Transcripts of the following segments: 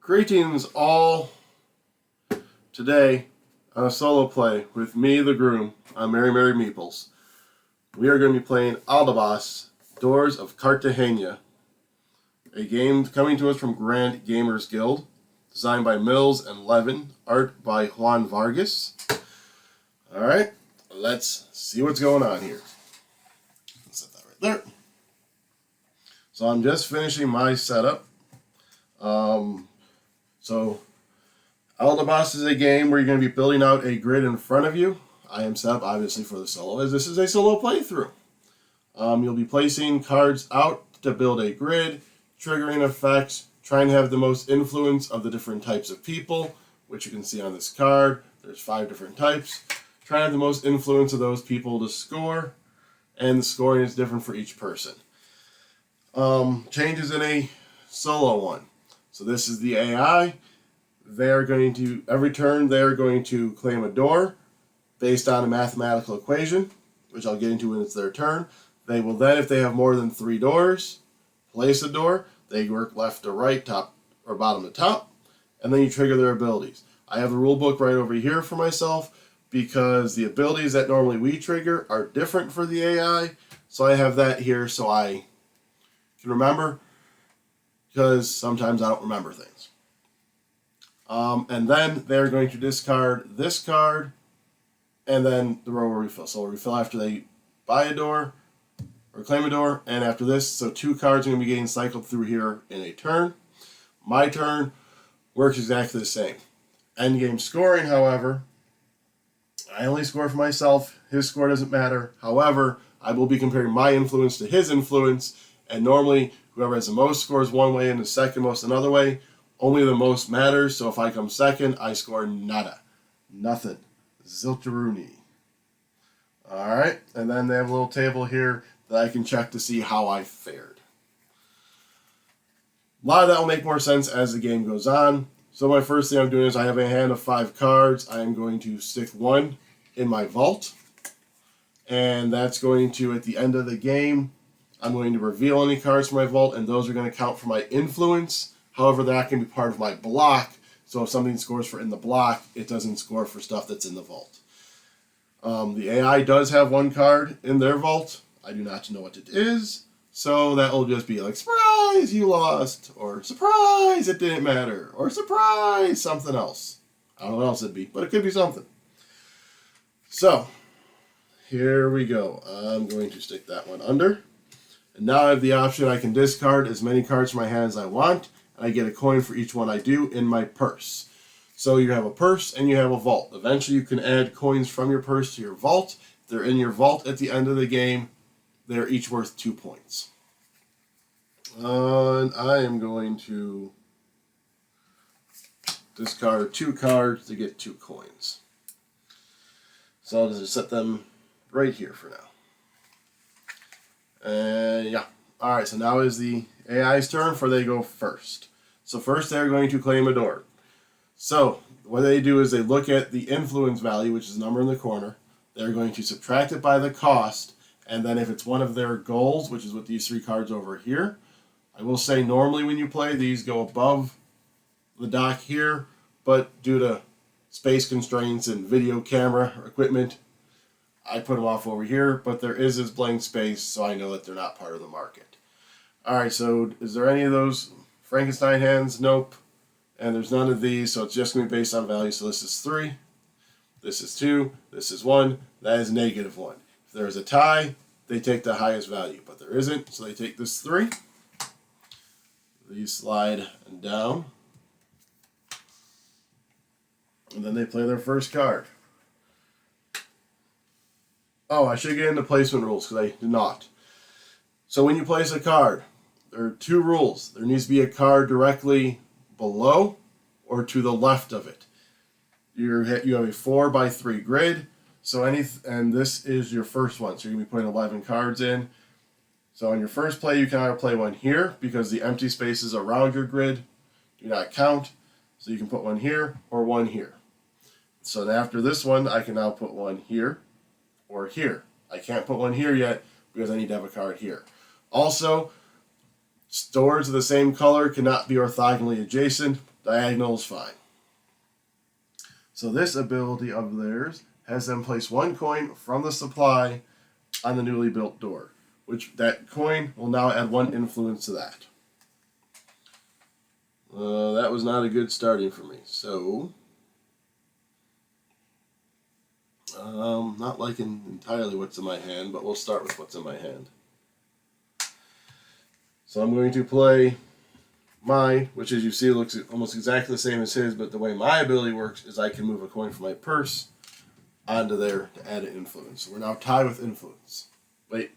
Greetings all. Today on a solo play with me, the Groom, on Merry Merry Meeples. We are going to be playing Aldabas, Doors of Cartagena, a game coming to us from Grand Gamers Guild, designed by Mills and Levin, art by Juan Vargas. Alright, let's see what's going on here. Let's set that right there. So I'm just finishing my setup. So Aldabas is a game where you're going to be building out a grid in front of you. I am set up obviously for the solo, as this is a solo playthrough. You'll be placing cards out to build a grid, triggering effects, trying to have the most influence of the different types of people, which you can see on this card. There's 5 different types. Trying to have the most influence of those people to score, and the scoring is different for each person. Changes in a solo one. So this is the AI. They're going to, every turn, they're going to claim a door based on a mathematical equation, which I'll get into when it's their turn. They will then, if they have more than 3 doors, place a door. They work left to right, top or bottom to top, and then you trigger their abilities. I have the rule book right over here for myself because the abilities that normally we trigger are different for the AI. So I have that here so I can remember, because sometimes I don't remember things. And then they're going to discard this card, and then the row will refill. So we'll refill after they buy a door, or claim a door, and after this. So 2 cards are going to be getting cycled through here in a turn. My turn works exactly the same. Endgame scoring, however, I only score for myself. His score doesn't matter. However, I will be comparing my influence to his influence, and normally whoever has the most scores one way and the second most another way. Only the most matters, so if I come second, I score nada. Nothing. Ziltaroony. Alright, and then they have a little table here that I can check to see how I fared. A lot of that will make more sense as the game goes on. So my first thing I'm doing is I have a hand of 5 cards. I am going to stick 1 in my vault. And that's going to, at the end of the game, I'm going to reveal any cards from my vault, and those are going to count for my influence. However, that can be part of my block, so if something scores for in the block, it doesn't score for stuff that's in the vault. The AI does have 1 card in their vault. I do not know what it is, so that will just be like, surprise, you lost, or surprise, it didn't matter, or surprise, something else. I don't know what else it'd be, but it could be something. So, here we go. I'm going to stick that one under. And now I have the option, I can discard as many cards from my hand as I want, and I get a coin for each one I do in my purse. So you have a purse and you have a vault. Eventually you can add coins from your purse to your vault. If they're in your vault at the end of the game, they're each worth 2 points. And I am going to discard 2 cards to get 2 coins. So I'll just set them right here for now. Yeah. Alright, so now is the AI's turn, for they go first. So first they're going to claim a door. So what they do is they look at the influence value, which is the number in the corner. They're going to subtract it by the cost, and then if it's one of their goals, which is with these 3 cards over here, I will say normally when you play, these go above the dock here, but due to space constraints and video camera equipment, I put them off over here, but there is this blank space, so I know that they're not part of the market. Alright, so is there any of those Frankenstein hands? Nope. And there's none of these, so it's just going to be based on value. So this is 3, this is 2, this is 1, that is -1. If there's a tie, they take the highest value, but there isn't, so they take this 3. These slide down. And then they play their first card. Oh, I should get into placement rules because I did not. So when you place a card, there are 2 rules. There needs to be a card directly below or to the left of it. You have a 4x3 grid. So and this is your first one. So you're going to be putting 11 cards in. So on your first play, you can either play one here because the empty spaces around your grid do not count. So you can put one here or one here. So after this one, I can now put one here or here. I can't put one here yet because I need to have a card here. Also, doors of the same color cannot be orthogonally adjacent. diagonal is fine. So this ability of theirs has them place one coin from the supply on the newly built door, which that coin will now add one influence to that. That was not a good starting for me. So, not liking entirely what's in my hand, but we'll start with what's in my hand. So I'm going to play mine, which as you see looks almost exactly the same as his, but the way my ability works is I can move a coin from my purse onto there to add an influence. So we're now tied with influence. Wait,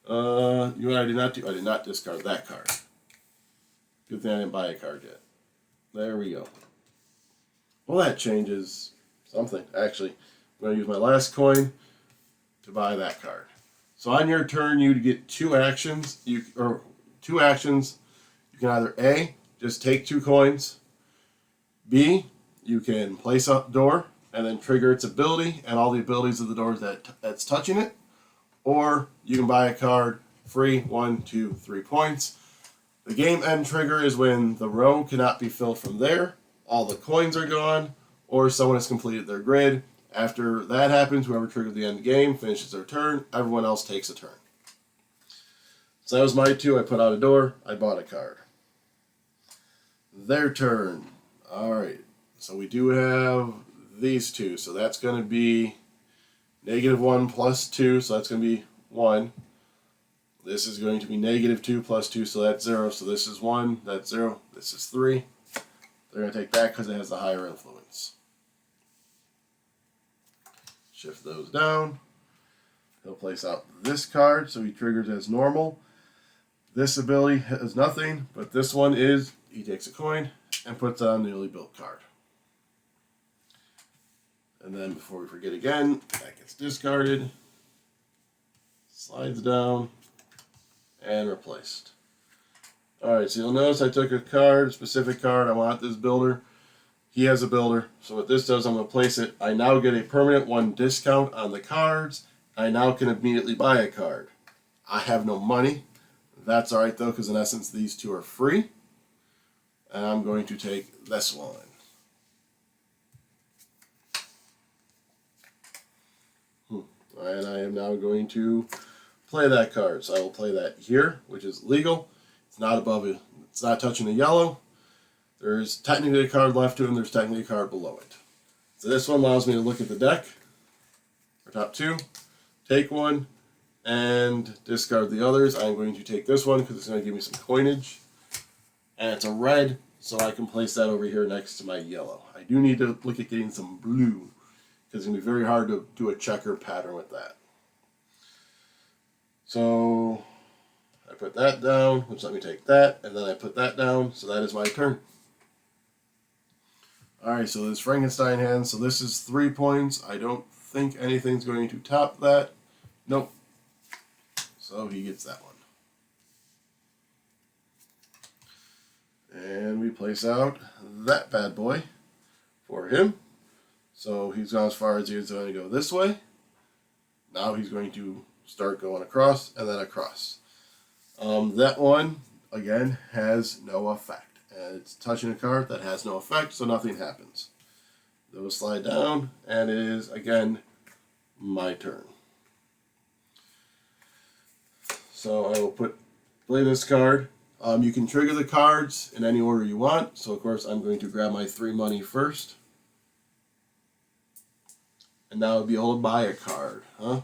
you know what I did not do? I did not discard that card. Good thing I didn't buy a card yet. There we go. Well, that changes something. Actually, I'm going to use my last coin to buy that card. So on your turn, you get two actions. You can either A, just take 2 coins. B, you can place a door and then trigger its ability and all the abilities of the doors that's touching it. Or you can buy a card free, 1, 2, 3 points. The game end trigger is when the row cannot be filled from there, all the coins are gone, or someone has completed their grid. After that happens, whoever triggered the end game finishes their turn, everyone else takes a turn. So that was my 2. I put out a door, I bought a card. Their turn. Alright, so we do have these 2. So that's going to be -1 plus 2, so that's going to be 1. This is going to be -2 plus 2, so that's 0. So this is 1, that's 0, this is 3. They're going to take that because it has the higher influence. Shift those down. He'll place out this card, so he triggers as normal. This ability has nothing, but this one is, he takes a coin and puts on the newly built card. And then before we forget again, that gets discarded, slides down, and replaced. Alright, so you'll notice I took a card, a specific card. I want this builder. He has a builder. So what this does, I'm going to place it. I now get a permanent 1 discount on the cards. I now can immediately buy a card. I have no money. That's alright though, because in essence these 2 are free. And I'm going to take this one. And I am now going to play that card. So I will play that here, which is legal. It's not above it. It's not touching the yellow. There's technically a card left to it, and there's technically a card below it. So this one allows me to look at the deck, or top 2, take one, and discard the others. I'm going to take this one because it's going to give me some coinage. And it's a red, so I can place that over here next to my yellow. I do need to look at getting some blue, because it's going to be very hard to do a checker pattern with that. So I put that down, which let me take that, and then I put that down, so that is my turn. Alright, so this Frankenstein hand, so this is 3 points. I don't think anything's going to top that. Nope. So he gets that one. And we place out that bad boy for him. So he's gone as far as he's going to go this way. Now he's going to start going across and then across. That one, again, has no effect. And it's touching a card that has no effect, so nothing happens. Those slide down, and it is, again, my turn. So I will play this card. You can trigger the cards in any order you want. So, of course, I'm going to grab my 3 money first. And now I'll be able to buy a card, huh?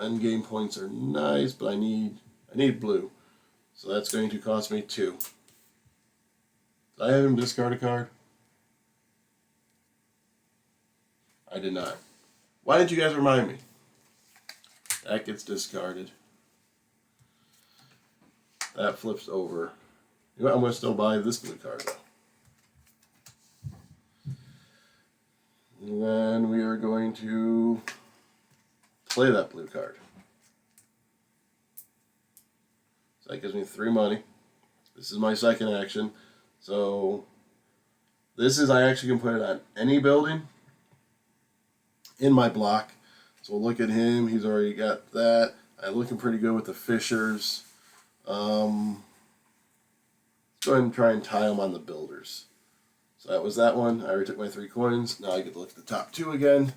Endgame points are nice, but I need blue. So that's going to cost me 2. Did I have him discard a card? I did not. Why didn't you guys remind me? That gets discarded. That flips over. You know what? I'm going to still buy this blue card, though. And then we are going to play that blue card. So that gives me 3 money. This is my second action. So this is, I actually can put it on any building in my block. So we'll look at him. He's already got that. I'm looking pretty good with the Fishers. Let's go ahead and try and tie him on the builders. So that was that one. I already took my 3 coins. Now I get to look at the top 2 again.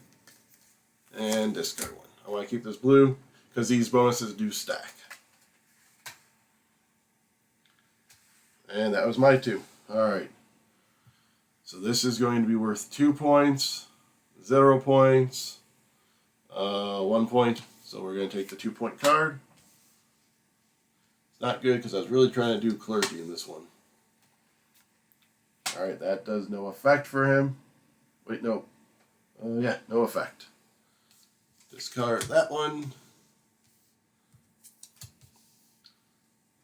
And discard one. I want to keep this blue because these bonuses do stack. And that was my 2. Alright. So this is going to be worth 2 points, 0 points, 1 point. So we're going to take the 2-point card. It's not good because I was really trying to do clergy in this one. Alright, that does no effect for him. Wait, no. Yeah, no effect. Discard that one.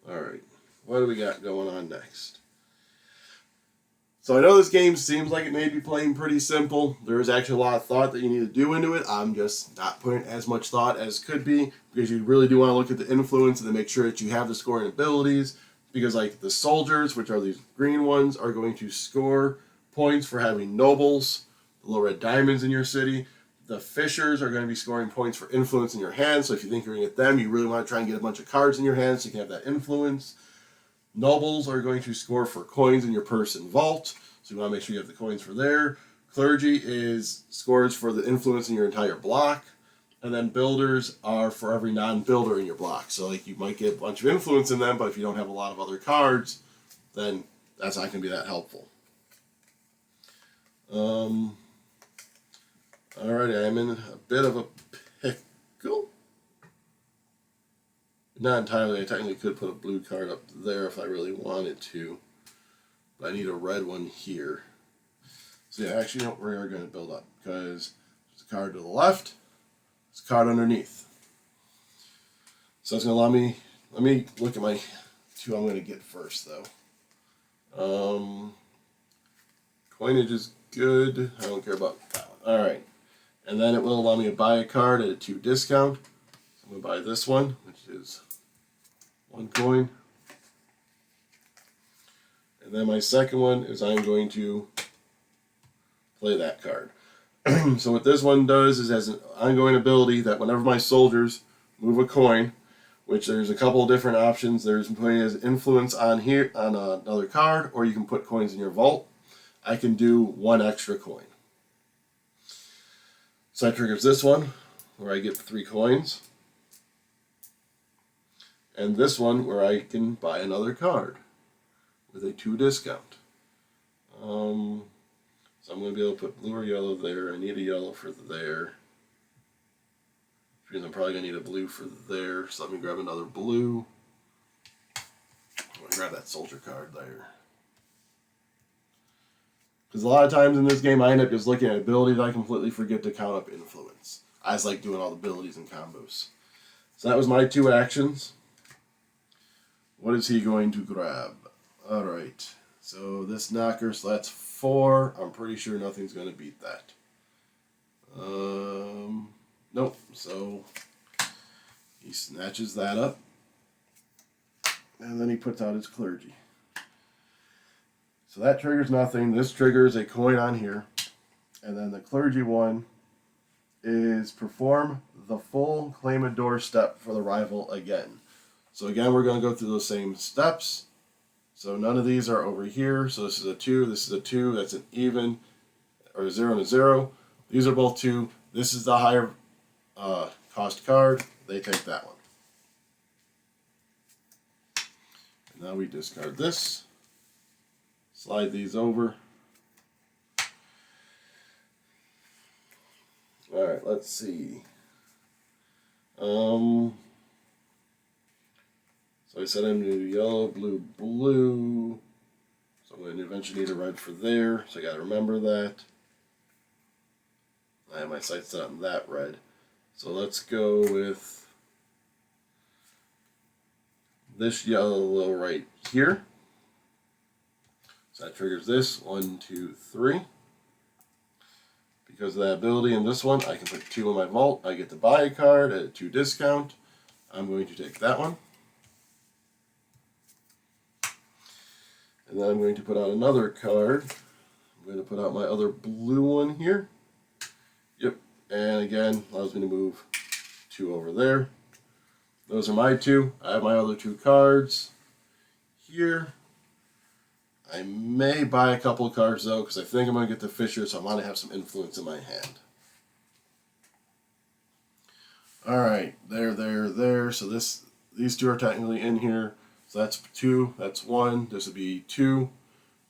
Alright, what do we got going on next? So I know this game seems like it may be playing pretty simple. There is actually a lot of thought that you need to do into it. I'm just not putting as much thought as could be because you really do want to look at the influence and then make sure that you have the scoring abilities. Because like the soldiers, which are these green ones, are going to score points for having nobles, the little red diamonds in your city. The fishers are going to be scoring points for influence in your hand. So if you think you're going to get them, you really want to try and get a bunch of cards in your hand so you can have that influence. Nobles are going to score for coins in your purse and vault. So you want to make sure you have the coins for there. Clergy is scores for the influence in your entire block. And then builders are for every non-builder in your block. So like you might get a bunch of influence in them, but if you don't have a lot of other cards, then that's not going to be that helpful. Alrighty, I'm in a bit of a pickle. Not entirely. I technically could put a blue card up there if I really wanted to. But I need a red one here. So yeah, actually, no, we're going to build up. Because there's a card to the left. There's a card underneath. So it's going to allow me... Let me look at my 2 I'm going to get first, though. Coinage is good. I don't care about that one. Alright. And then it will allow me to buy a card at a 2 discount. So I'm going to buy this one, which is 1 coin. And then my second one is I'm going to play that card. So what this one does is has an ongoing ability that whenever my soldiers move a coin, which there's a couple of different options. There's putting as influence on here on another card, or you can put coins in your vault. I can do 1 extra coin. So that triggers this one, where I get 3 coins. And this one, where I can buy another card with a 2 discount. So I'm going to be able to put blue or yellow there. I need a yellow for there. Which means I'm probably going to need a blue for there. So let me grab another blue. I'm going to grab that soldier card there. Because a lot of times in this game, I end up just looking at abilities. I completely forget to count up influence. I just like doing all the abilities and combos. So that was my 2 actions. What is he going to grab? Alright. So this knocker, so that's 4. I'm pretty sure nothing's going to beat that. Nope. So he snatches that up. And then he puts out his clergy. So that triggers nothing. This triggers a coin on here. And then the clergy one is perform the full claim a door step for the rival again. So again, we're going to go through those same steps. So none of these are over here. So this is a 2, this is a 2, that's an even, or 0 and a 0. These are both 2. This is the higher cost card. They take that one. And now we discard this. Slide these over. Alright, let's see. So I said I'm going to do yellow, blue, blue. So I'm going to eventually need a red for there. So I got to remember that. I have my sights set on that red. So let's go with this yellow right here. So that triggers this. 1, 2, 3. Because of that ability in this one, I can put 2 in my vault. I get to buy a card at a 2 discount. I'm going to take that one. And then I'm going to put out another card. I'm going to put out my other blue one here. Yep. And again, allows me to move 2 over there. Those are my 2. I have my other 2 cards here. I may buy a couple of cards though, because I think I'm going to get the Fisher, so I want to have some influence in my hand. Alright, there. So these two are technically in here. So that's 2, that's 1, this would be 2,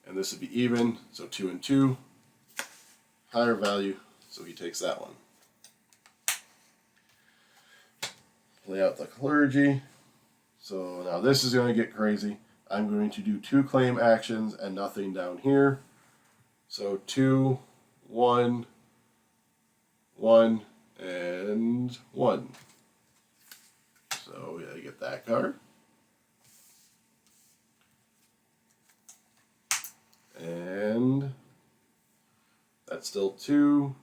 and this would be even, so 2 and 2. Higher value, so he takes that one. Play out the clergy. So now this is going to get crazy. I'm going to do 2 claim actions and nothing down here. So 2, 1, 1, and 1. So yeah, I get that card. And that's still 2.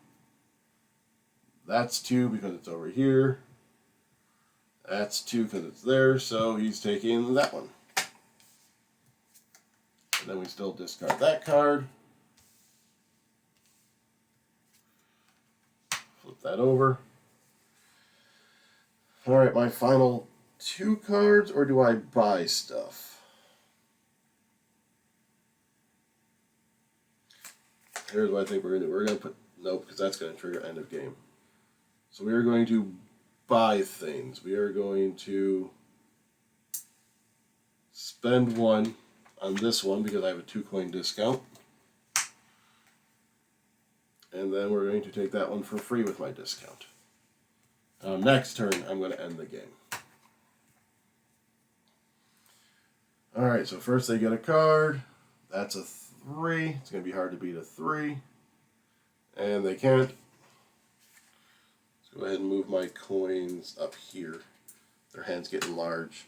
That's 2 because it's over here. That's 2 because it's there, so he's taking that one. And then we still discard that card. Flip that over. Alright, my final 2 cards, or do I buy stuff? Here's what I think we're going to do. We're going to put, nope, because that's going to trigger end of game. So we are going to buy things. We are going to spend 1 on this one because I have a 2 coin discount. And then we're going to take that one for free with my discount. Next turn, I'm going to end the game. Alright, so first they get a card. That's a 3. It's going to be hard to beat a 3. And they can't. Let's go ahead and move my coins up here. Their hand's getting large.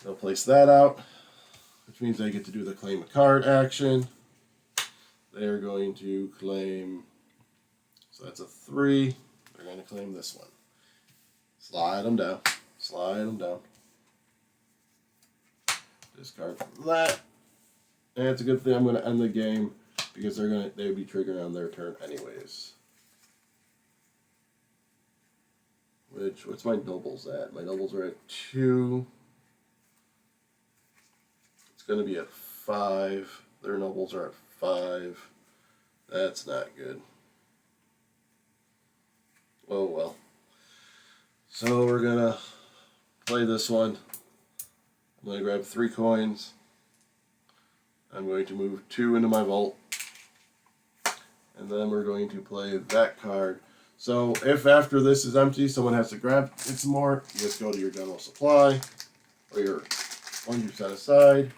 They'll place that out, which means they get to do the claim a card action. They're going to claim, so that's a 3. They're going to claim this one. Slide them down. Slide them down. Discard from that. And it's a good thing I'm going to end the game because they would be triggering on their turn anyways. What's my nobles at? My nobles are at 2. It's going to be at 5. Their nobles are at 5. That's not good. Oh well. So we're going to play this one. I'm going to grab 3 coins. I'm going to move 2 into my vault. And then we're going to play that card. So if after this is empty, someone has to grab it some more, you just go to your general supply, or your one you set aside.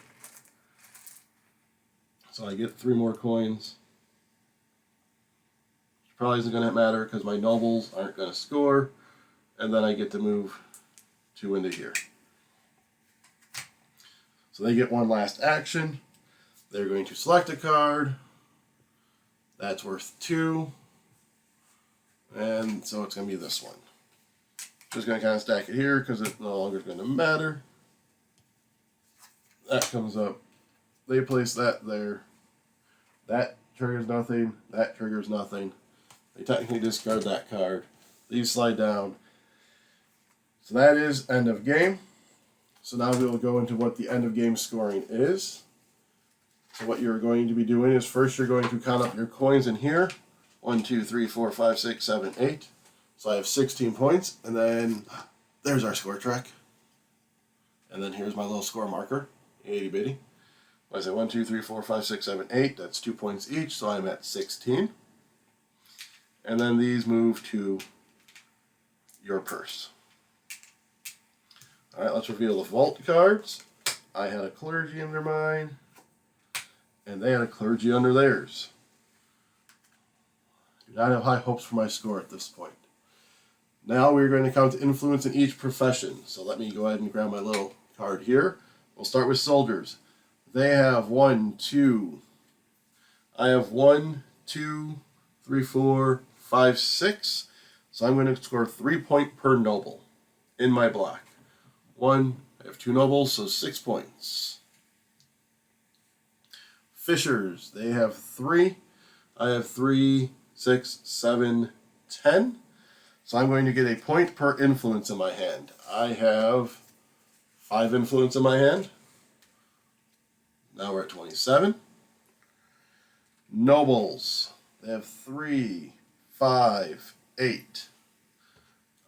So I get 3 more coins. Which probably isn't going to matter because my nobles aren't going to score. And then I get to move 2 into here. So they get one last action. They're going to select a card. That's worth 2. And so it's going to be this one. Just going to kind of stack it here because it no longer is going to matter. That comes up. They place that there. That triggers nothing. That triggers nothing. They technically discard that card. These slide down. So that is end of game. So now we will go into what the end of game scoring is. So what you're going to be doing is first you're going to count up your coins in here. 1, 2, 3, 4, 5, 6, 7, 8. So I have 16 points. And then there's our score track. And then here's my little score marker. Itty bitty. I say 1, 2, 3, 4, 5, 6, 7, 8. That's 2 points each. So I'm at 16. And then these move to your purse. Alright, let's reveal the vault cards. I had a clergy under mine. And they had a clergy under theirs. Do not have high hopes for my score at this point. Now we're going to count influence in each profession. So let me go ahead and grab my little card here. We'll start with soldiers. They have 1, 2. I have 1, 2, 3, 4, 5, 6. So I'm going to score 3 points per noble in my block. 1, I have 2 nobles, so 6 points. Fishers, they have 3. I have 3, 6, 7, 10. So I'm going to get a point per influence in my hand. I have 5 influence in my hand. Now we're at 27. Nobles. They have 3, 5, 8.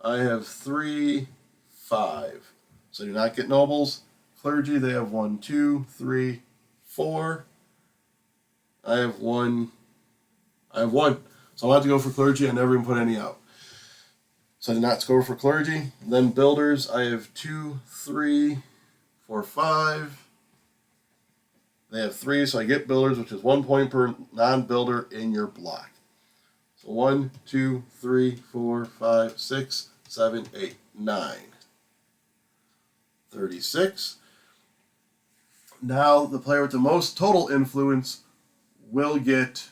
I have 3, 5. So I do not get nobles. Clergy, they have 1, 2, 3, 4. I have 1. I have 1. So I'll have to go for clergy. I never even put any out. So I did not score for clergy. Then builders, I have 2, 3, 4, 5. They have 3, so I get builders, which is 1 point per non-builder in your block. So 1, 2, 3, 4, 5, 6, 7, 8, 9. 36. Now the player with the most total influence will get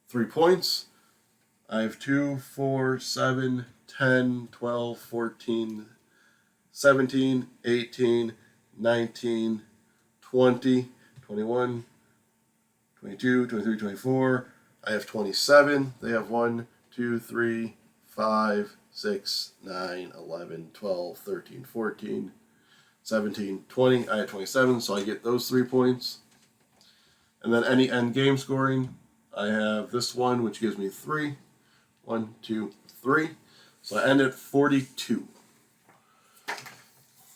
3 points. I have 2, 4, 7, 10, 12, 14, 17, 18, 19, 20, 21, 22, 23, 24. I have 27. They have 1, 2, 3, 5, 6, 9, 11, 12, 13, 14, 17, 20. I have 27, so I get those 3 points. And then any end game scoring, I have this one, which gives me 3. 1, 2, 3. So I end at 42.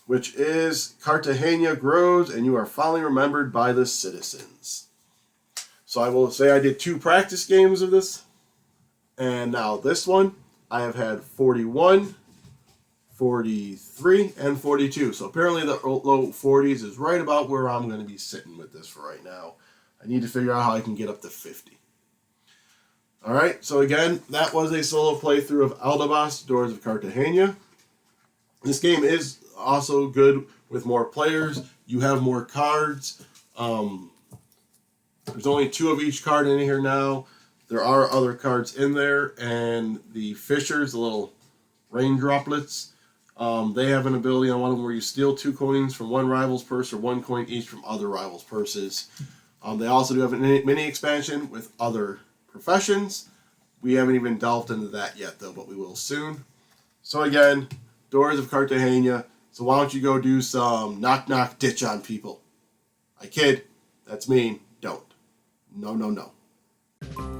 Which is Cartagena grows, and you are fondly remembered by the citizens. So I will say I did 2 practice games of this. And now this one, I have had 41, 43, and 42. So apparently the low 40s is right about where I'm going to be sitting with this for right now. I need to figure out how I can get up to 50. Alright, so again, that was a solo playthrough of Aldabas, Doors of Cartagena. This game is also good with more players. You have more cards. There's only 2 of each card in here now. There are other cards in there, and the fishers, the little rain droplets, they have an ability on one of them where you steal 2 coins from one rival's purse or 1 coin each from other rivals' purses. They also do have a mini expansion with other professions. We haven't even delved into that yet, though, but we will soon. So again, Doors of Cartagena. So why don't you go do some knock-knock ditch on people? I kid. That's mean. Don't. No, no, no.